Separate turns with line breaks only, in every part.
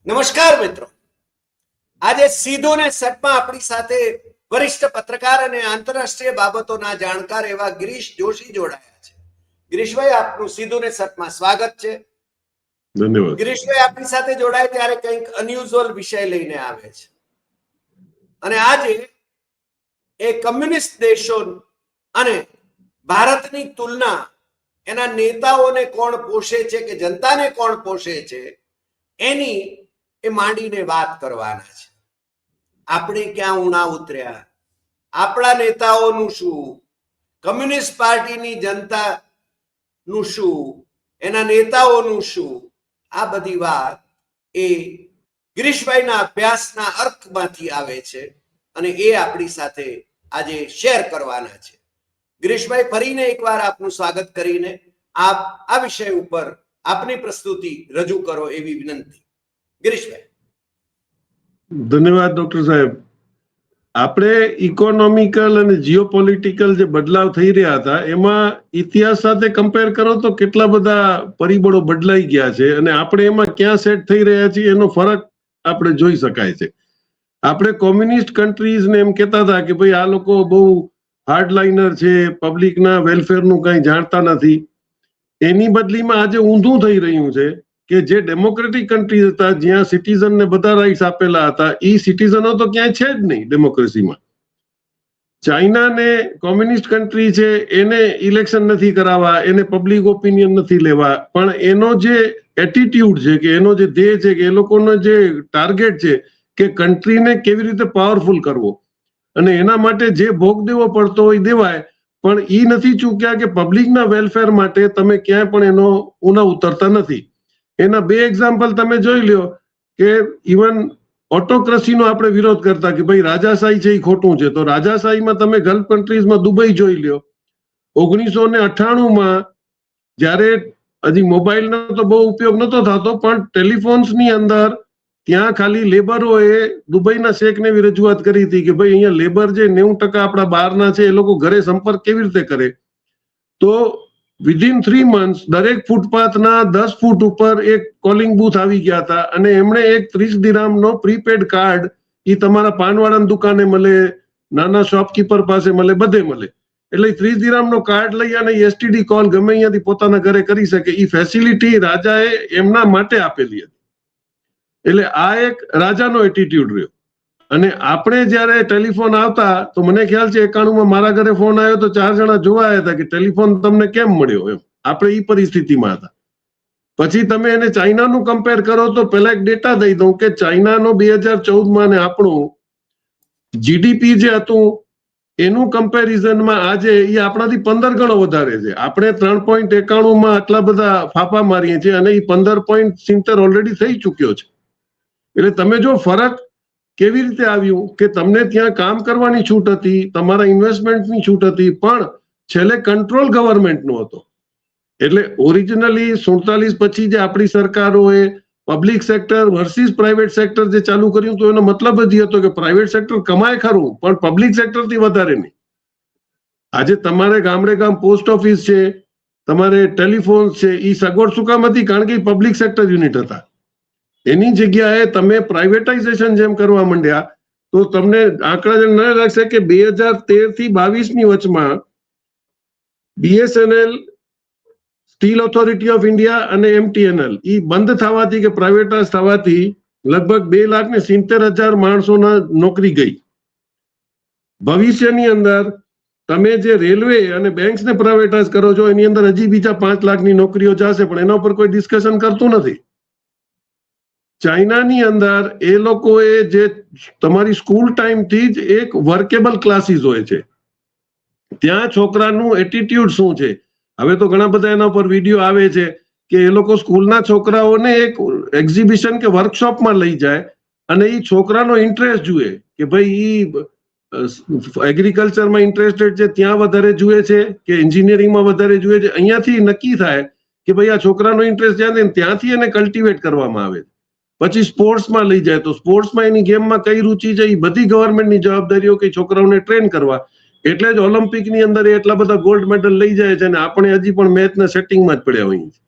નમસ્કાર મિત્રો, આજે સીધું ને સટમાં આપણી સાથે વરિષ્ઠ પત્રકાર અને આંતરરાષ્ટ્રીય બાબતોના જાણકાર એવા ગિરીશ જોશી જોડાયા છે. ગિરીશભાઈ, આપનું સીધું ને સટમાં સ્વાગત છે.
ધન્યવાદ.
ગિરીશભાઈ આપણી સાથે જોડાય ત્યારે કંઈક અનયુઝ્યુઅલ વિષય લઈને આવે છે અને આજે એ કમ્યુનિસ્ટ દેશો અને ભારતની તુલના એના નેતાઓને કોણ પોષે છે કે જનતાને કોણ પોષે છે એની એ માંડીને વાત કરવાના છે. આપણે ક્યાં ઉણા ઉતર્યા, આપણા નેતાઓનું શું, કમ્યુનિસ્ટ પાર્ટીની જનતાનું શું, એના નેતાઓનું શું, આ બધી વાત એ ગિરીશભાઈના અભ્યાસના અર્કમાંથી આવે છે અને એ આપણી સાથે આજે શેર કરવાના છે. ગિરીશભાઈ, ફરીને એકવાર આપનું સ્વાગત કરીને આપ આ વિષય ઉપર આપની પ્રસ્તુતિ રજૂ કરો એવી વિનંતી. ગિરીશભાઈ.
ધન્યવાદ ડોક્ટર સાહેબ. આપણે ઇકોનોમિકલ અને જીઓપોલિટિકલ જે બદલાવ થઈ રહ્યા હતા એમાં ઇતિહાસ સાથે કમ્પેર કરો તો કેટલા બધા પરિબળો બદલાઈ ગયા છે અને આપણે એમાં ક્યાં સેટ થઈ રહ્યા છીએ એનો ફરક આપણે જોઈ શકાય છે. આપણે કોમ્યુનિસ્ટ કન્ટ્રીઝને એમ કહેતા હતા કે ભાઈ આ લોકો બહુ હાર્ડલાઇનર છે, પબ્લિકના વેલફેરનું કંઈ જાણતા નથી. એની બદલીમાં આજે ઊંધું થઈ રહ્યું છે કે જે ડેમોક્રેટિક કન્ટ્રી હતા જ્યાં સિટીઝનને બધા રાઇટ્સ આપેલા હતા એ સિટીઝનો તો ક્યાંય છે જ નહીં ડેમોક્રેસીમાં. ચાઇનાને કોમ્યુનિસ્ટ કન્ટ્રી છે એને ઇલેક્શન નથી કરાવવા, એને પબ્લિક ઓપિનિયન નથી લેવા, પણ એનો જે એટીટ્યુડ છે કે એનો જે ધ્યેય છે કે એ લોકોનો જે ટાર્ગેટ છે કે કન્ટ્રીને કેવી રીતે પાવરફુલ કરવો અને એના માટે જે ભોગ દેવો પડતો હોય દેવાય, પણ એ નથી ચૂક્યા કે પબ્લિકના વેલફેર માટે તમે ક્યાંય પણ એનો ઉના ઉતરતા નથી. એના બે એક્ઝામ્પલ તમે જોઈ લ્યો કે ઇવન ઓટોક્રસીનો આપણે વિરોધ કરતા કે ભાઈ રાજાશાહી છે એ ખોટું છે, તો રાજાશાહીમાં તમે ગલ્ફ કન્ટ્રીઝમાં દુબઈ જોઈ લ્યો. 1998માં જ્યારે હજી મોબાઈલનો તો બહુ ઉપયોગ નતો થતો, પણ ટેલિફોન્સની અંદર ત્યાં ખાલી લેબરોએ દુબઈના શેખને એવી રજૂઆત કરી હતી કે ભાઈ અહીંયા લેબર જે 90% આપણા બહારના છે એ લોકો ઘરે સંપર્ક કેવી રીતે કરે. તો વિધિન 3 months દરેક ફૂટપાથના 10 ફૂટ ઉપર એક કોલિંગ બૂથ આવી ગયા હતા અને એમણે એક 30 દિરહામનો પ્રીપેડ કાર્ડ એ તમારા પાનવાળાની દુકાને મળે, નાના શોપકીપર પાસે મળે, બધે મળે. એટલે 30 દિરહામનો કાર્ડ લઈ અને એસટીડી કોલ ગમે અહીંયાથી પોતાના ઘરે કરી શકે એ ફેસિલિટી રાજાએ એમના માટે આપેલી હતી. એટલે આ એક રાજાનો એટીટ્યુડ રહ્યો. અને આપણે જયારે ટેલિફોન આવતા તો મને ખ્યાલ છે 91માં મારા ઘરે ફોન આવ્યો તો 4 જણા જોવા આવ્યા હતા કે ટેલિફોન તમને કેમ મળ્યો, એમ આપણે એ પરિસ્થિતિમાં હતા. પછી તમે એને ચાઇનાનું કમ્પેર કરો તો પહેલા એક ડેટા દઈ દઉં કે ચાઇનાનો 2014માં ને આપણું જીડીપી જે હતું એનું કમ્પેરિઝનમાં આજે એ આપણાથી 15 ગણો વધારે છે. આપણે 3.91માં આટલા બધા ફાફા મારીએ છીએ અને એ 15.70 ઓલરેડી થઈ ચુક્યો છે. એટલે તમે જો ફરક કેવી રીતે આવ્યું કે તમને ત્યાં કામ કરવાની છૂટ હતી, તમારા ઇન્વેસ્ટમેન્ટની છૂટ હતી, પણ છેલ્લે કંટ્રોલ ગવર્મેન્ટનો હતો. એટલે ઓરિજિનલી 47 પછી જે આપણી સરકારોએ public sector versus private sector જે ચાલુ કર્યું તો એનો મતલબ જ હતો કે પ્રાઇવેટ સેક્ટર કમાય ખરું પણ પબ્લિક સેક્ટરથી વધારે નહીં. આજે તમારે ગામડે ગામ પોસ્ટ ઓફિસ છે, તમારે ટેલિફોન છે, એ સગવડ શું કામ હતી? કારણ કે પબ્લિક સેક્ટર યુનિટ હતા. એની જગ્યાએ તમે પ્રાઇવેટાઇઝેશન જેમ કરવા માંડ્યા તો તમને આંકડા ન લાગશે કે 2013 થી 22ની વચમાં BSNL, steel authority of India અને એમટીએનએલ એ બંધ થવાથી કે પ્રાઇવેટાઇઝ થવાથી લગભગ 2,70,000 માણસોના નોકરી ગઈ. ભવિષ્યની અંદર તમે જે રેલવે અને બેંક્સને પ્રાઇવેટાઇઝ કરો છો એની અંદર હજી બીજા 5 લાખની નોકરીઓ જશે, પણ એના ઉપર કોઈ ડિસ્કશન કરતું નથી. ચાઇનાની અંદર એ લોકોએ જે તમારી સ્કૂલ ટાઈમથી જ એક વર્કેબલ ક્લાસીસ હોય છે. ત્યાં છોકરાનું એટીટ્યુડ શું છે, હવે તો ઘણા બધા એના ઉપર વિડીયો આવે છે કે એ લોકો સ્કૂલના છોકરાઓને એક એક્ઝિબિશન કે વર્કશોપમાં લઈ જાય અને એ છોકરાનો ઇન્ટરેસ્ટ જુએ કે ભાઈ એ એગ્રીકલ્ચરમાં ઇન્ટરેસ્ટેડ છે ત્યાં વધારે જુએ છે કે એન્જિનિયરિંગમાં વધારે જુએ છે. અહીંયાથી નક્કી થાય કે ભાઈ આ છોકરાનો ઇન્ટરેસ્ટ જ્યાં ત્યાંથી એને કલ્ટિવેટ કરવામાં આવે. પછી સ્પોર્ટ્સમાં લઈ જાય તો સ્પોર્ટ્સમાં એની ગેમમાં કઈ રુચિ છે એ બધી ગવર્મેન્ટની જવાબદારીઓ કે છોકરાઓને ટ્રેન કરવા. એટલે જ ઓલિમ્પિકની અંદર એટલા બધા ગોલ્ડ મેડલ લઈ જાય છે અને આપણે હજી પણ મેચના સેટિંગમાં જ પડ્યા હોઈએ છીએ.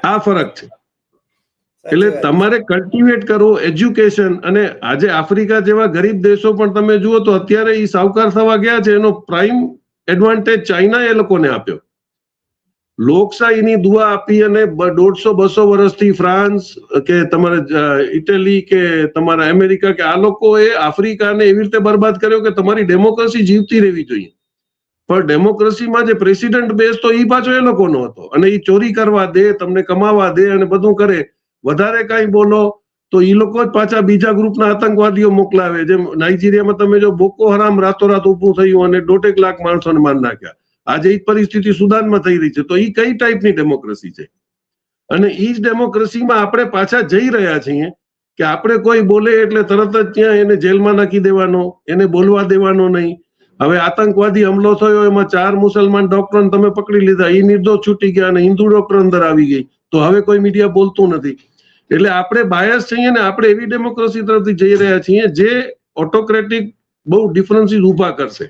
આ ફરક છે. એટલે તમારે કલ્ટિવેટ કરવું એજ્યુકેશન. અને આજે આફ્રિકા જેવા ગરીબ દેશો પણ તમે જુઓ તો અત્યારે એ સાવકાર થવા ગયા છે, એનો પ્રાઇમ એડવાન્ટેજ ચાઇના એ લોકોને આપ્યો. લોકશાહીની દુઆ આપી અને 150-200 વર્ષથી ફ્રાન્સ કે તમારે ઇટલી કે તમારા અમેરિકા કે આ લોકોએ આફ્રિકાને એવી રીતે બરબાદ કર્યો કે તમારી ડેમોક્રેસી જીવતી રહેવી જોઈએ. પણ ડેમોક્રેસીમાં જે પ્રેસિડન્ટ બેસતો એ પાછો એ લોકોનો હતો, અને એ ચોરી કરવા દે, તમને કમાવા દે અને બધું કરે. વધારે કઈ બોલો તો એ લોકો જ પાછા બીજા ગ્રુપના આતંકવાદીઓ મોકલાવે. જેમ નાઇજીરિયામાં તમે જો બોકો હરામ રાતોરાત ઉભું થયું અને 1.5 લાખ માણસોને માર નાખ્યા. આજે એ પરિસ્થિતિ સુદાનમાં થઈ રહી છે. તો એ કઈ ટાઈપની ડેમોક્રેસી છે? અને એ જ ડેમોક્રેસીમાં આપણે પાછા જઈ રહ્યા છીએ કે આપણે કોઈ બોલે એટલે તરત જ ત્યાં એને જેલમાં નાખી દેવાનો, એને બોલવા દેવાનો નહીં. હવે આતંકવાદી હુમલો થયો, એમાં 4 મુસલમાન ડોક્ટરોને તમે પકડી લીધા, એ નિર્દોષ છૂટી ગયા અને હિન્દુ ડોક્ટર અંદર આવી ગઈ. તો હવે કોઈ મીડિયા બોલતું નથી. એટલે આપણે બાયસ છીએ ને આપણે એવી ડેમોક્રેસી તરફથી જઈ રહ્યા છીએ જે ઓટોક્રેટિક બહુ ડિફરન્સીસ ઉભા કરશે.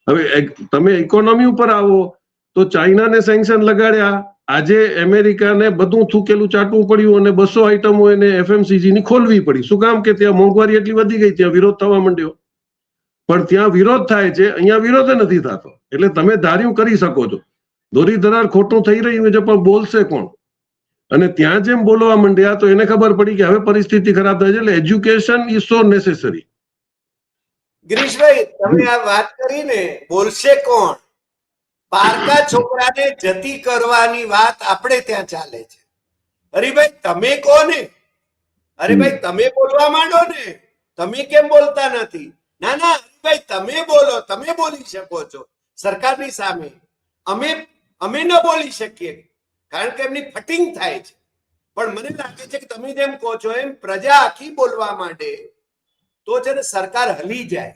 હવે તમે ઇકોનોમી ઉપર આવો તો ચાઇનાને સેન્કશન લગાડ્યા. આજે અમેરિકાને બધું થૂકેલું ચાટવું પડ્યું અને 200 આઈટમો એને FMCG ની ખોલવી પડી. શું કામ? કે ત્યાં મોંઘવારી એટલી વધી ગઈ, ત્યાં વિરોધ થવા માંડ્યો. પણ ત્યાં વિરોધ થાય છે, અહીંયા વિરોધ નથી થતો. એટલે તમે ધાર્યું કરી શકો છો. દોરી દરાર ખોટું થઈ રહ્યું છે, પણ બોલશે કોણ? અને ત્યાં જેમ બોલવા માંડ્યા તો એને ખબર પડી કે હવે પરિસ્થિતિ ખરાબ થાય છે. એટલે education is so necessary.
Girishbhai, તમે આ વાત કરીને બોલશે કોણ, પારકા છોકરાને જતી કરવાની વાત આપણે ત્યાં ચાલે છે. અરે ભાઈ તમે કોને? અરે ભાઈ તમે બોલવા માંડો ને, તમે કેમ બોલતા નથી? ના ના ભાઈ તમે બોલો, તમે બોલી શકો છો સરકારની સામે. અમે ન બોલી શકીએ કારણ કે એમની ફટિંગ થાય છે. પણ મને લાગે છે કે તમે જેમ કહો છો એમ પ્રજા આખી બોલવા માંડે તો છે ને સરકાર હલી જાય.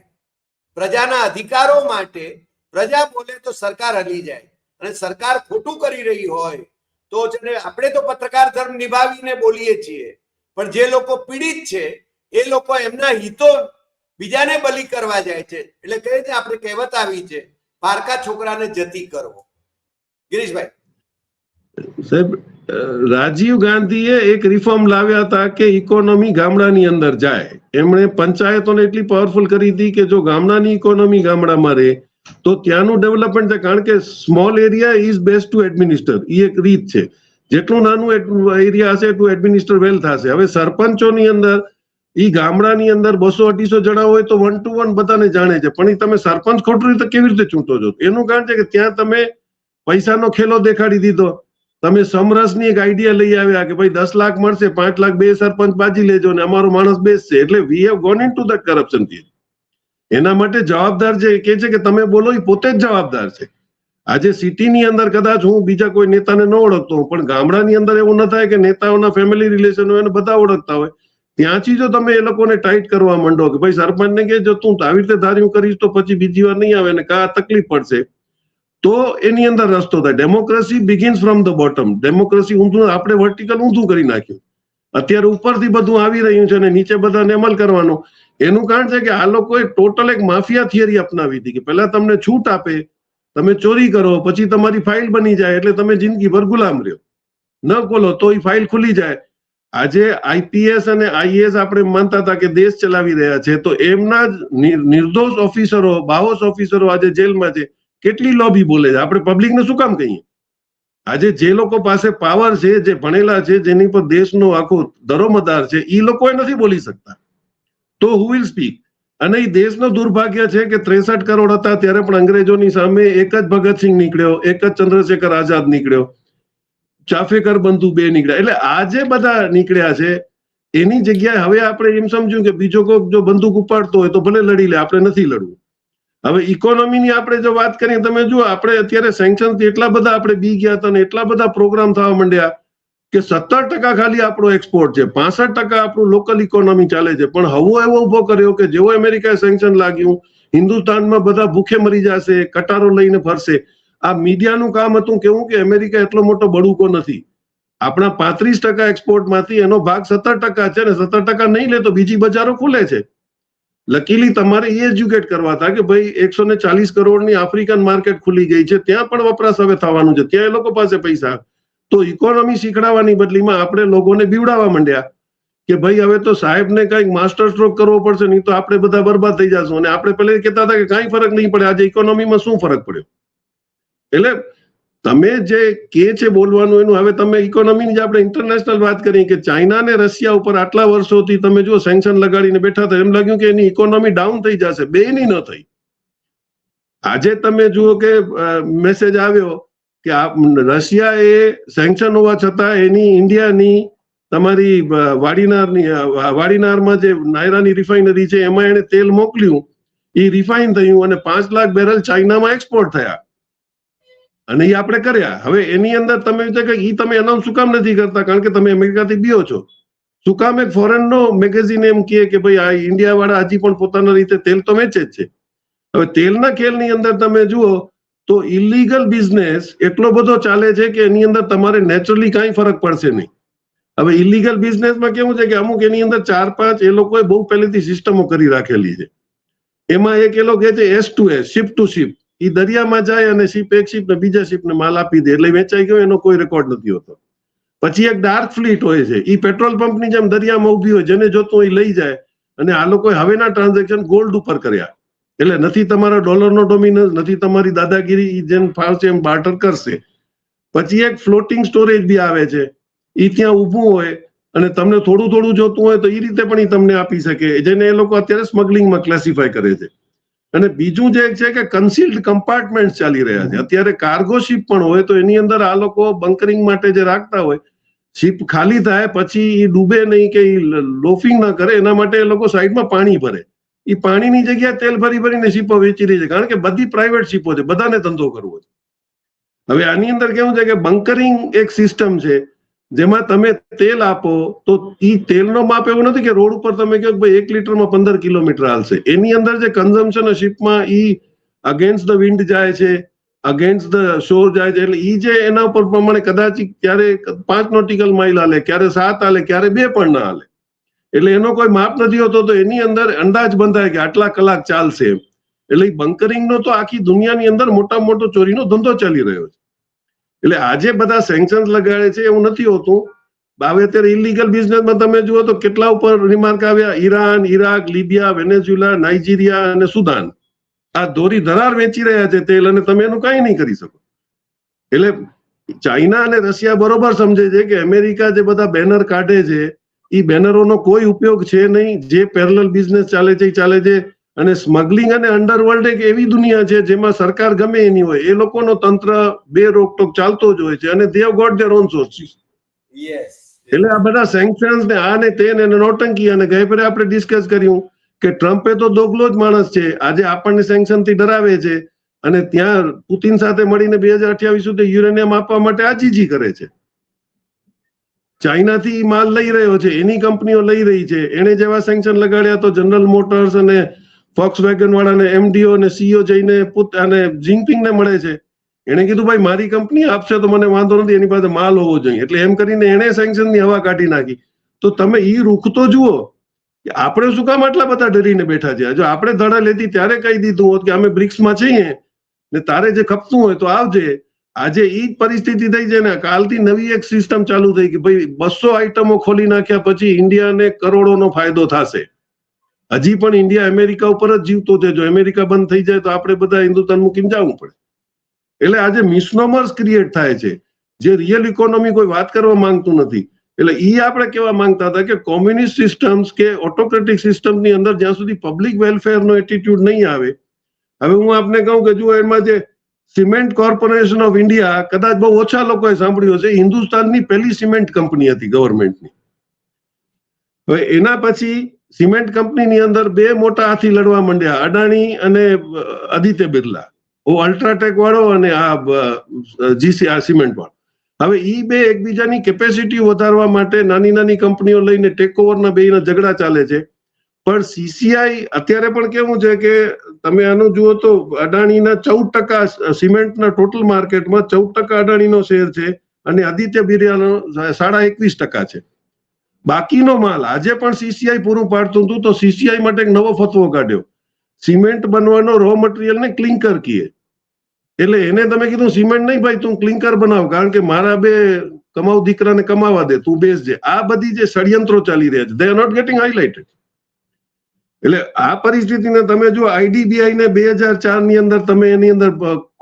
પ્રજાના અધિકારો માટે પ્રજા બોલે તો સરકાર હલી જાય. અને સરકાર ખોટું કરી રહી હોય તો છે ને આપણે તો પત્રકાર ધર્મ નિભાવીને બોલીએ છીએ, પણ જે લોકો પીડિત છે એ લોકો એમના હિતો બીજાને બલી કરવા જાય છે. એટલે કહે છે આપણે કહેવત આવી છે, પારકા છોકરાને જતી કરવો. ગિરીશભાઈ
સાહેબ, રાજીવ ગાંધીએ એક રિફોર્મ લાવ્યા હતા કે ઇકોનોમી ગામડાની અંદર જાય. એમણે પંચાયતોને એટલી પાવરફુલ કરી હતી કે જો ગામડાની ઇકોનોમી ગામડામાં રહે તો ત્યાંનું ડેવલપમેન્ટ થાય. કારણ કે small area is best to administer. એ એક રીત છે. જેટલું નાનું એરિયા હશે એટલું એડમિનિસ્ટર વેલ થશે. હવે સરપંચોની અંદર ઈ ગામડાની અંદર 200-250 જણા હોય તો 1 to 1 બધાને જાણે છે, પણ તમે સરપંચ ખોટું રીતે કેવી રીતે ચૂંટો છો? એનું કારણ છે કે ત્યાં તમે પૈસાનો ખેલો દેખાડી દીધો. તમે સમરસની એક આઈડિયા લઈ આવ્યા કે ભાઈ 10 લાખ મળશે, 5 લાખ 2 સરપંચ બાજી લેજો ને અમારો માણસ બેસશે. એટલે we have gone in to that corruption theory. એના માટે જવાબદાર જે કે છે કે તમે બોલો એ પોતે જ જવાબદાર છે. આજે સિટીની અંદર કદાચ હું બીજા કોઈ નેતાને ન ઓળખતો હોઉં, પણ ગામડાની અંદર એવું ન થાય કે નેતાઓના ફેમિલી રિલેશન હોય અને બધા ઓળખતા હોય. ત્યાંથી જો તમે એ લોકોને ટાઈટ કરવા માંડો કે ભાઈ સરપંચને કે જો તું આવી રીતે ધાર્યું કરીશ તો પછી બીજી વાર નહીં આવે ને કા તકલીફ પડશે, તો એની અંદર રસ્તો થાય. Democracy begins from the bottom. Democracy ઊંધું આપણે વર્ટિકલ ઊંધું કરી નાખ્યું. અત્યારે ઉપરથી બધું આવી રહ્યું છે અને નીચે બધાને અમલ કરવાનો. એનું કારણ છે કે આ લોકોએ ટોટલ એક માફિયા થિયરી અપનાવી હતી કે પહેલા તમને છૂટ આપે, તમે ચોરી કરો, પછી તમારી ફાઇલ બની જાય એટલે તમે જિંદગીભર ગુલામ રહ્યો. ન ખોલો તો એ ફાઇલ ખુલી જાય. આજે IPS અને IAS આપણે માનતા હતા કે દેશ ચલાવી રહ્યા છે, તો એમના જ નિર્દોષ ઓફિસરો, બાહોશ ઓફિસરો આજે જેલમાં છે. કેટલી લોબી બોલે છે? આપણે પબ્લિકને શું કામ કહીએ? આજે જે લોકો પાસે પાવર છે, જે ભણેલા છે, જેની પર દેશનો આખો દરોમદાર છે, એ લોકો નથી બોલી શકતા, તો હુ વિલ સ્પીક? અને એ દેશનું દુર્ભાગ્ય છે કે 63 કરોડ હતા ત્યારે પણ અંગ્રેજોની સામે એક જ ભગતસિંહ નીકળ્યો, એક જ ચંદ્રશેખર આઝાદ નીકળ્યો, ચાફેકર બંધુ 2 નીકળ્યા. એટલે આ જે બધા નીકળ્યા છે એની જગ્યાએ હવે આપણે એમ સમજ્યું કે બીજો કોઈ જો બંદૂક ઉપાડતો હોય તો ભલે લડી લે, આપણે નથી લડવું. હવે ઇકોનોમીની આપણે જો વાત કરીએ, તમે જુઓ આપણે અત્યારે સેન્કશન એટલા બધા આપણે બી ગયા હતા ને એટલા બધા પ્રોગ્રામ થવા માંડ્યા કે 17% ખાલી આપણો એક્સપોર્ટ છે, 65% આપણું લોકલ ઇકોનોમી ચાલે છે. પણ હવો એવો ઉભો કર્યો કે જેવો અમેરિકાએ સેન્કશન લાગ્યું, હિન્દુસ્તાનમાં બધા ભૂખે મરી જશે, કટારો લઈને ફરશે. આ મીડિયાનું કામ હતું કેવું કે અમેરિકા એટલો મોટો બડુકો નથી. આપણા 35% એક્સપોર્ટમાંથી એનો ભાગ 17% છે ને 17% નહીં લે તો બીજી બજારો ખુલે છે. લકીલી તમારે એ એજ્યુકેટ કરવા હતા કે ભાઈ 140 કરોડની આફ્રિકન માર્કેટ ખુલી ગઈ છે, ત્યાં પણ વપરાશ હવે થવાનું છે, ત્યાં એ લોકો પાસે પૈસા. તો ઇકોનોમી શીખડાવવાની બદલીમાં આપણે લોકોને બીવડાવવા માંડ્યા કે ભાઈ હવે તો સાહેબને કંઈક માસ્ટર સ્ટ્રોક કરવો પડશે, નહીં તો આપણે બધા બરબાદ થઈ જશું. અને આપણે પહેલા કહેતા હતા કે કાંઈ ફરક નહીં પડે, આજે ઇકોનોમીમાં શું ફરક પડ્યો? એટલે તમે જે કે છે બોલવાનું એનું, હવે તમે ઇકોનોમીની જે આપણે ઇન્ટરનેશનલ વાત કરી કે ચાઇના ને રશિયા ઉપર આટલા વર્ષોથી તમે જો સેન્કશન લગાડીને બેઠા હતા, એમ લાગ્યું કે એની ઇકોનોમી ડાઉન થઈ જશે, બેની ન થઈ. આજે તમે જુઓ કે મેસેજ આવ્યો કે રશિયાએ સેન્કશન હોવા છતાં એની ઇન્ડિયાની તમારી વાડીનારમાં જે નાયરાની રિફાઇનરી છે એમાં એને તેલ મોકલ્યું, એ રિફાઇન થયું અને 5 લાખ બેરલ ચાઇનામાં એક્સપોર્ટ થયા અને એ આપણે કર્યા. હવે એની અંદર તમે એ તમે એનાઉન્સ શું કામ નથી કરતા? કારણ કે તમે અમેરિકાથી બીઓ છો. શું કામ એક ફોરેનનો મેગેઝિન એમ કહે કે ભાઈ આ ઇન્ડિયા વાળા હજી પણ પોતાના રીતે તેલ તો વેચે જ છે. હવે તેલના ખેલની અંદર તમે જુઓ તો ઇલીગલ બિઝનેસ એટલો બધો ચાલે છે કે એની અંદર તમારે નેચરલી કાંઈ ફરક પડશે નહીં. હવે ઇલીગલ બિઝનેસમાં કેવું છે કે અમુક એની અંદર 4-5 એ લોકોએ બહુ પહેલેથી સિસ્ટમો કરી રાખેલી છે. એમાં એક એ લોકો કહે છે S2S, શિપ ટુ શિપ. એ દરિયામાં જાય અને એક શિપ ને બીજા શિપને માલ આપી દે એટલે વેચાઈ ગયો, એનો કોઈ રેકોર્ડ નથી હોતો. પછી એક ડાર્ક ફ્લીટ હોય છે, એ પેટ્રોલ પંપની જેમ દરિયામાં ઉભી હોય, જેને જોતું એ લઈ જાય. અને આ લોકોએ હવેના ટ્રાન્ઝેક્શન ગોલ્ડ ઉપર કર્યા, એટલે નથી તમારા ડોલરનો ડોમિનન્સ, નથી તમારી દાદાગીરી, જેમ ફાવશે એમ બાર્ટર કરશે. પછી એક ફ્લોટિંગ સ્ટોરેજ બી આવે છે, એ ત્યાં ઊભું હોય અને તમને થોડું થોડું જોતું હોય તો એ રીતે પણ એ તમને આપી શકે, જેને એ લોકો અત્યારે સ્મગલિંગમાં ક્લાસિફાય કરે છે. અને બીજું જે છે કે કન્સીલ્ડ કમ્પાર્ટમેન્ટ ચાલી રહ્યા છે. અત્યારે કાર્ગો શિપ પણ હોય તો એની અંદર આ લોકો બંકરિંગ માટે જે રાખતા હોય, શિપ ખાલી થાય પછી એ ડૂબે નહીં કે લોફિંગ ના કરે, એના માટે એ લોકો સાઈડમાં પાણી ભરે. એ પાણીની જગ્યાએ તેલ ભરી ભરીને શિપો વેચી રહી છે, કારણ કે બધી પ્રાઇવેટ શિપો છે, બધાને ધંધો કરવો છે. હવે આની અંદર કેવું છે કે બંકરિંગ એક સિસ્ટમ છે જેમાં તમે તેલ આપો તો એ તેલનો માપ એવું નથી કે રોડ ઉપર તમે કહો કે ભાઈ 1 લીટરમાં 15 કિલોમીટર હાલશે. એની અંદર જે કન્ઝમ્પશન શિપમાં એ અગેન્સ્ટ ધ વિન્ડ જાય છે, અગેન્સ્ટ ધ શોર જાય છે, એટલે એ જે એના ઉપર પ્રમાણે કદાચ ક્યારે 5 નોટિકલ માઇલ હાલે, ક્યારે 7 હાલે, ક્યારે 2 પણ ના હાલે. એટલે એનો કોઈ માપ નથી હોતો, તો એની અંદર અંદાજ બંધાય કે આટલા કલાક ચાલશે એમ. એટલે બંકરિંગનો તો આખી દુનિયાની અંદર મોટા મોટો ચોરીનો ધંધો ચાલી રહ્યો છે. એટલે આજે બધા સેન્કશન લગાડે છે એવું નથી હોતું. હવે અત્યારે ઇલીગલ બિઝનેસમાં તમે જુઓ તો કેટલા ઉપર રિમાર્ક આવ્યા, ઈરાન, ઈરાક, લીબિયા, વેનેઝુએલા, નાઇજીરિયા અને સુદાન આ ધોરી ધરાર વેચી રહ્યા છે તેલ, અને તમે એનું કઈ નહીં કરી શકો. એટલે ચાઇના અને રશિયા બરોબર સમજે છે કે અમેરિકા જે બધા બેનર કાઢે છે એ બેનરોનો કોઈ ઉપયોગ છે નહીં. જે પેરેલલ બિઝનેસ ચાલે છે એ ચાલે છે. અને સ્મગલિંગ અને અંડરવર્લ્ડ એક એવી દુનિયા છે જેમાં સરકાર ગમે એની હોય, એ લોકોનો તંત્ર બે રોકટોક ચાલતો જ હોય છે, અને they have got their own sources. એટલે આ બધા સેન્કશન્સ ને આ ને તે ને નોટંકી, અને ગઈ ફેરે આપણે ડિસ્કસ કર્યું કે ટ્રમ્પે તો દોગલો જ માણસ છે, આજે આપણને સેન્કશન થી ડરાવે છે અને ત્યાં પુતિન સાથે મળીને 2028 સુધી યુરેનિયમ આપવા માટે આજીજી કરે છે. ચાઇનાથી માલ લઈ રહ્યો છે, એની કંપનીઓ લઈ રહી છે. એને જેવા સેન્કશન લગાડ્યા તો જનરલ મોટર્સ અને ફોક્સવેગન વાળાને એમડીઓ અને સીઈઓ જઈને અને જિંગપિંગને મળે છે. એને કીધું ભાઈ મારી કંપની આપશે તો મને વાંધો નથી, એની પાસે માલ હોવો જોઈએ. એટલે એમ કરીને એને સેન્કશનની હવા કાઢી નાખી. તો તમે ઈ રૂખ તો જુઓ કે આપણે શું કામ આટલા બધા ડરીને બેઠા છે. જો આપણે ધડા લેતી ત્યારે કહી દીધું હોત કે અમે બ્રિક્સમાં છીએ ને તારે જે ખપતું હોય તો આવજે. આજે ઈ જ પરિસ્થિતિ થઈ છે ને. કાલથી નવી એક સિસ્ટમ ચાલુ થઈ કે ભાઈ 200 આઈટમો ખોલી નાખ્યા પછી ઇન્ડિયાને કરોડોનો ફાયદો થશે. હજી પણ ઇન્ડિયા અમેરિકા ઉપર જ જીવતો છે. જો અમેરિકા બંધ થઈ જાય તો આપણે બધા હિન્દુસ્તાન મૂકીને જવું પડે. એટલે આજે મિસનોમર્સ ક્રિએટ થાય છે, જે રિયલ ઇકોનોમી કોઈ વાત કરવા માંગતું નથી. એટલે ઈ આપણે કેવા માંગતા હતા કે કોમ્યુનિસ્ટ સિસ્ટમ્સ કે ઓટોક્રેટિક સિસ્ટમની અંદર જ્યાં સુધી પબ્લિક વેલફેરનો એટીટ્યુડ નહીં આવે. હવે હું આપને કહું કે જુઓ, એમાં જે સિમેન્ટ કોર્પોરેશન ઓફ ઇન્ડિયા, કદાચ બહુ ઓછા લોકોએ સાંભળ્યું છે, હિન્દુસ્તાનની પહેલી સિમેન્ટ કંપની હતી ગવર્મેન્ટની. હવે એના પછી સિમેન્ટ કંપનીની અંદર બે મોટા હાથી લડવા માંડ્યા, અડાણી અને આદિત્ય બિરલા, અલ્ટ્રાટેક વાળો અને આ જીસી આ સિમેન્ટ વાળો. હવે ઈ બે એકબીજાની કેપેસિટી વધારવા માટે નાની નાની કંપનીઓ લઈને ટેક ઓવરના બેના ઝઘડા ચાલે છે. પણ સીસીઆઈ અત્યારે પણ કેવું છે કે તમે આનું જુઓ તો અડાણીના 14% સિમેન્ટના ટોટલ માર્કેટમાં 14% અડાણીનો શેર છે અને આદિત્ય બિરલાનો 21.5% છે. બાકીનો માલ આજે પણ સીસીઆઈ પૂરું પાડતું હતું, તો સીસીઆઈ માટે એક નવો ફતવો કાઢ્યો. સિમેન્ટ બનવાનો રો મટીરિયલ ને ક્લિંકર કીએ. એટલે એને તમે કીધું સિમેન્ટ નહીં ભાઈ, તું ક્લિંકર બનાવ, કારણ કે મારા બે કમાવ દીકરાને કમાવા દે, તું બેસજે. આ બધી જે ષડયંત્રો ચાલી રહ્યા છે, they are not getting highlighted. એટલે આ પરિસ્થિતિને તમે જો આઈડીબીઆઈ ને 2004 ની અંદર તમે એની અંદર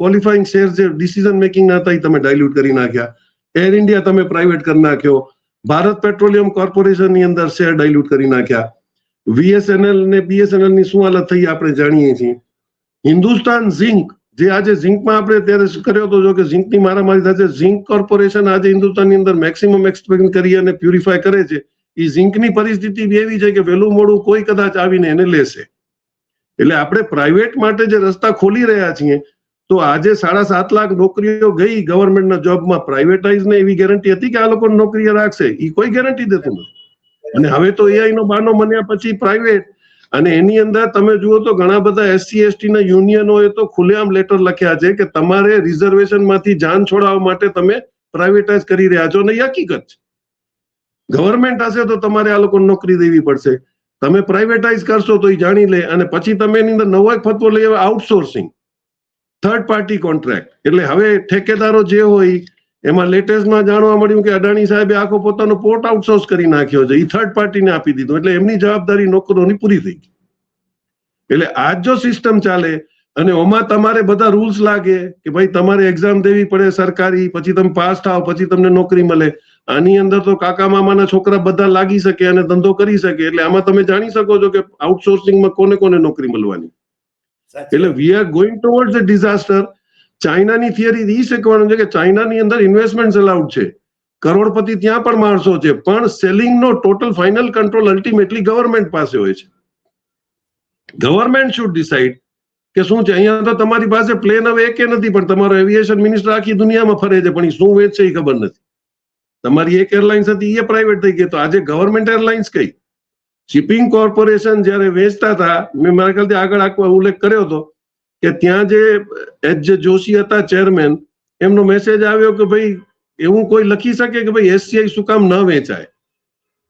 ક્વોલિફાઈંગ શેર જે ડિસિઝન મેકિંગ ના હતા એ તમે ડાયલ્યુટ કરી નાખ્યા. એર ઇન્ડિયા તમે પ્રાઇવેટ કરી નાખ્યો. ભારત પેટ્રોલિયમ કોર્પોરેશન ની અંદર શેર ડાયલ્યુટ કરી નાખ્યા. વીએસએનએલ ને બીએસએનએલ ની શું હાલત થઈ આપણે જાણીએ છીએ. હિન્દુસ્તાન ઝિંક જે આજે ઝિંકમાં આપણે ત્યારે કર્યો હતો, જો કે ઝિંકની મારામારી થશે. ઝિંક કોર્પોરેશન આજે હિન્દુસ્તાનની અંદર મેક્સિમમ એક્સપેક્ટ કરી અને પ્યુરિફાય કરે છે. એ ઝિંકની પરિસ્થિતિ એવી છે કે વહેલું મોડું કોઈ કદાચ આવીને એને લેશે. એટલે આપણે પ્રાઇવેટ માટે જે રસ્તા ખોલી રહ્યા છીએ, તો આજે 7.5 લાખ નોકરીઓ ગઈ ગવર્મેન્ટના જોબમાં, પ્રાઇવેટાઇઝ ને એવી ગેરંટી હતી કે આ લોકો નોકરી રાખશે? એ કોઈ ગેરંટી દેતું નથી. અને હવે તો એઆઈ નો બાનો બન્યા પછી પ્રાઇવેટ, અને એની અંદર તમે જુઓ તો ઘણા બધા એસસી એસટી ના યુનિયનોએ તો ખુલ્લેઆમ લેટર લખ્યા છે કે તમારે રિઝર્વેશન માંથી જાન છોડાવવા માટે તમે પ્રાઇવેટાઇઝ કરી રહ્યા છો, અને એ હકીકત છે. ગવર્મેન્ટ હશે તો તમારે આ લોકો નોકરી દેવી પડશે. તમે પ્રાઇવેટાઇઝ કરશો તો એ જાણી લે, અને પછી તમે એની અંદર નવો એક ફતવો લઈ આવે, આઉટસોર્સિંગ, થર્ડ પાર્ટી કોન્ટ્રાક્ટ. એટલે હવે ઠેકેદારો જે હોય એમાં લેટેસ્ટમાં જાણવા મળ્યું કે અદાણી સાહેબે આખો પોતાનો પોર્ટ આઉટસોર્સ કરી નાખ્યો છે, એ થર્ડ પાર્ટીને આપી દીધો. એટલે એમની જવાબદારી નોકરોની પૂરી થઈ ગઈ. એટલે આજ જો સિસ્ટમ ચાલે અને ઓમાં તમારે બધા રૂલ્સ લાગે કે ભાઈ તમારે એક્ઝામ દેવી પડે સરકારી, પછી તમે પાસ થાવ, પછી તમને નોકરી મળે. આની અંદર તો કાકા મામાના છોકરા બધા લાગી શકે અને ધંધો કરી શકે. એટલે આમાં તમે જાણી શકો છો કે આઉટસોર્સિંગમાં કોને કોને નોકરી મળવાની. એટલે we are going towards a disaster. ચાઇનાની થિયરી એ શીખવાનું છે કે ચાઇનાની અંદર ઇન્વેસ્ટમેન્ટ અલાઉડ છે, કરોડપતિ ત્યાં પણ માણસો છે, પણ સેલિંગનો total final control ultimately government પાસે હોય છે. ગવર્મેન્ટ શુડ ડિસાઇડ કે શું છે. અહીંયા તો તમારી પાસે પ્લેન હવે એકે નથી, પણ તમારો એવિએશન મિનિસ્ટર આખી દુનિયામાં ફરે છે, પણ એ શું વેચશે એ ખબર નથી. તમારી એક એરલાઇન્સ હતી એ પ્રાઇવેટ થઈ ગઈ, તો આજે ગવર્મેન્ટ એરલાઇન્સ કઈ? શિપિંગ કોર્પોરેશન જયારે વેચતા હતા, મેં મારા ખ્યાલથી આગળ ઉલ્લેખ કર્યો હતો કે ત્યાં જે એચ જે જોશી હતા ચેરમેન, એમનો મેસેજ આવ્યો કે ભાઈ એવું કોઈ લખી શકે કે ભાઈ એસસીઆઈ શું કામ ન વેચાય.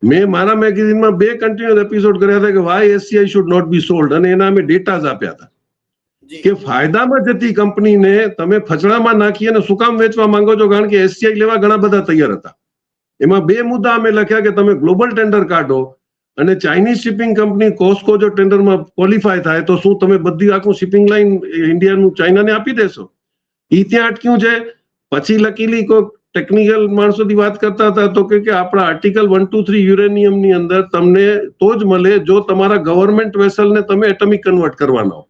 મેં મારા મેગેઝિનમાં 2 કન્ટિન્યુઅસ એપિસોડ કર્યા હતા કે why SCI should not be sold, અને એના અમે ડેટાઝ આપ્યા હતા કે ફાયદામાં જતી કંપનીને તમે ફચડામાં નાખી અને શું કામ વેચવા માંગો છો? કારણ કે એસસીઆઈ લેવા ઘણા બધા તૈયાર હતા. એમાં 2 મુદ્દા અમે લખ્યા કે તમે ગ્લોબલ ટેન્ડર કાઢો, અને ચાઇનીઝ શિપિંગ કંપની કોસ્કો જો ટેન્ડરમાં ક્વોલિફાય થાય તો શું તમે બધી આખું શિપિંગ લાઈન ઇન્ડિયાનું ચાઇનાને આપી દેશો? ઈ ત્યાં અટક્યું છે. પછી લકીલી કોઈ ટેકનિકલ માણસોથી વાત કરતા હતા તો કે આપણા આર્ટિકલ 123 યુરેનિયમની અંદર તમને તો જ મળે જો તમારા ગવર્મેન્ટ વેસલને તમે એટમિક કન્વર્ટ કરવાના હો.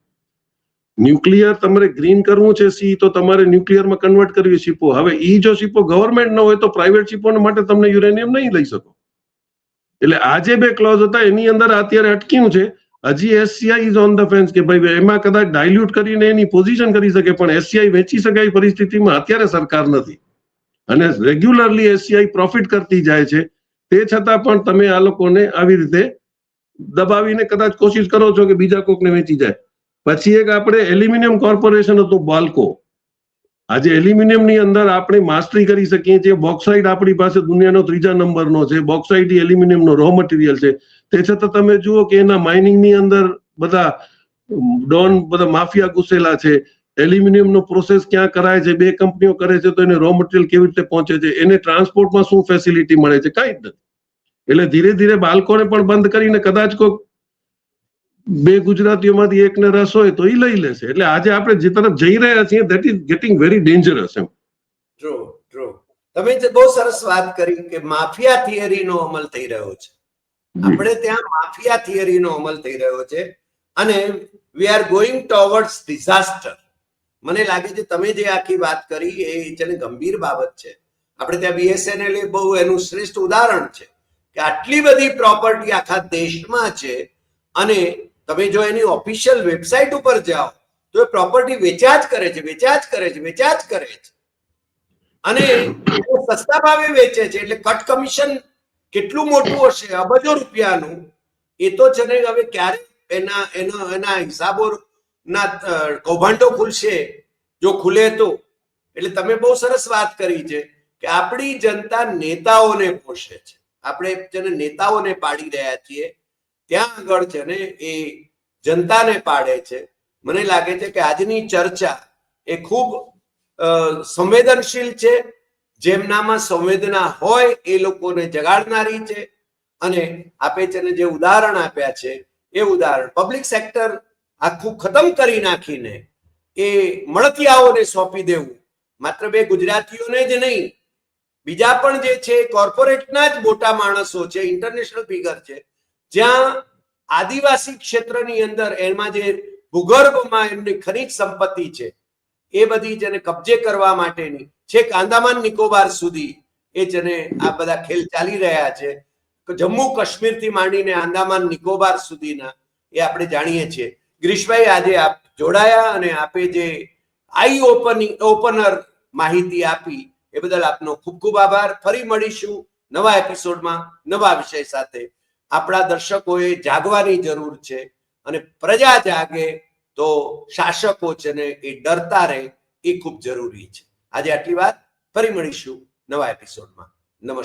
ન્યુક્લિયર તમારે ગ્રીન કરવું છે સી, તો તમારે ન્યુક્લિયરમાં કન્વર્ટ કરવી શીપો. હવે ઈ જો શીપો ગવર્મેન્ટ ન હોય તો પ્રાઇવેટ શીપો માટે તમને યુરેનિયમ નહીં લઈ શકો. એટલે આ જે 2 ક્લોઝ હતા એની અંદર અત્યારે અટક્યું છે. હજી એસસીઆઈ ઇઝ ઓન ધ ફેન્સ કે ભાઈ એમાં કદાચ ડાયલ્યુટ કરીને એની પોઝિશન કરી શકે, પણ એસસીઆઈ વેચી શકાય પરિસ્થિતિમાં અત્યારે સરકાર નથી, અને રેગ્યુલરલી એસસીઆઈ પ્રોફિટ કરતી જાય છે. તે છતાં પણ તમે આ લોકોને આવી રીતે દબાવીને કદાચ કોશિશ કરો છો કે બીજા કોકને વેચી જાય. પછી એક આપણે એલ્યુમિનિયમ કોર્પોરેશન હતું બાલ્કો. આજે એલ્યુમિનિયમની અંદર આપણે માસ્ટરી કરી શકીએ છીએ. બોક્સાઇટ આપણી પાસે દુનિયાનો 3જા નંબરનો છે. બોક્સાઇટ એલ્યુમિનિયમનો રો મટીરિયલ છે. તે છતાં તમે જુઓ કે એના માઇનિંગની અંદર બધા ડોન, બધા માફિયા ઘૂસેલા છે. એલ્યુમિનિયમનો પ્રોસેસ ક્યાં કરાય છે, 2 કંપનીઓ કરે છે, તો એને રો મટીરિયલ કેવી રીતે પહોંચે છે, એને ટ્રાન્સપોર્ટમાં શું ફેસિલિટી મળે છે, કાંઈ જ નથી. એટલે ધીરે ધીરે બાળકોને પણ બંધ કરીને કદાચ કોઈ 2 ગુજરાતીઓમાંથી એકને રસ હોય તો એ લઈ લેશે. એટલે આજે આપણે જે તરફ જઈ રહ્યા છીએ that is getting very dangerous.
True. તમે જે બહુ સરસ વાત કરી કે માફિયા થિયરીનો અમલ થઈ રહ્યો છે. આપણે ત્યાં માફિયા થિયરીનો અમલ થઈ રહ્યો છે, અને વી આર ગોઈંગ ટુવર્ડ્સ ડિઝાસ્ટર. મને લાગે છે તમે જે આખી વાત કરી એ છે ને ગંભીર બાબત છે. આપણે ત્યાં બીએસએનએલ એ બહુ એનું શ્રેષ્ઠ ઉદાહરણ છે કે આટલી બધી પ્રોપર્ટી આખા દેશમાં છે, અને તમે જો એની ઓફિશિયલ વેબસાઇટ ઉપર જાઓ તો એ પ્રોપર્ટી વેચ્યા જ કરે છે, અને સસ્તા ભાવે વેચે છે. એટલે કટ કમિશન કેટલું મોટું હશે, અબજો રૂપિયાનું, એ તો છે ને હવે ક્યારે એના હિસાબો ના કૌભાંડો ખુલશે, જો ખુલે તો. એટલે તમે બહુ સરસ વાત કરી છે કે આપણી જનતા નેતાઓને પોષે છે. આપણે જેને નેતાઓને પાડી રહ્યા છીએ ત્યાં આગળ છે ને એ જનતાને પાડે છે. મને લાગે છે કે આજની ચર્ચા એ ખૂબ સંવેદનશીલ છે, જેમનામાં સંવેદના હોય એ લોકોને જગાડનારી છે. અને આપે છે ને જે ઉદાહરણ આપ્યા છે એ ઉદાહરણ પબ્લિક સેક્ટર આખું ખતમ કરી નાખીને એ મળતિયાઓને સોંપી દેવું, માત્ર બે ગુજરાતીઓને જ નહીં, બીજા પણ જે છે કોર્પોરેટના જ મોટા માણસો છે, ઇન્ટરનેશનલ ફિગર છે, જ્યાં આદિવાસી ક્ષેત્રની અંદર એમાં જે ભૂગર્ભમાં એમની ખનિજ સંપત્તિ છે એ બધી જેને કબજે કરવા માટેની છેક આંદામાન નિકોબાર સુધી એ જેને આ બધા ખેલ ચાલી રહ્યા છે. જમ્મુ કાશ્મીરથી માંડીને આંદામાન નિકોબાર સુધીના એ આપણે જાણીએ છીએ. ગિરીશભાઈ, આજે આપ જોડાયા અને આપે જે આઈ ઓપનર માહિતી આપી એ બદલ આપનો ખૂબ ખૂબ આભાર. ફરી મળીશું નવા એપિસોડમાં નવા વિષય સાથે. આપણા દર્શકોએ જાગવાની જરૂર છે અને પ્રજા જાગે તો શાસકો છે ને એ ડરતા રહે એ ખૂબ જરૂરી છે. આજે આટલી વાત. ફરી મળીશું નવા એપિસોડમાં. નમસ્કાર.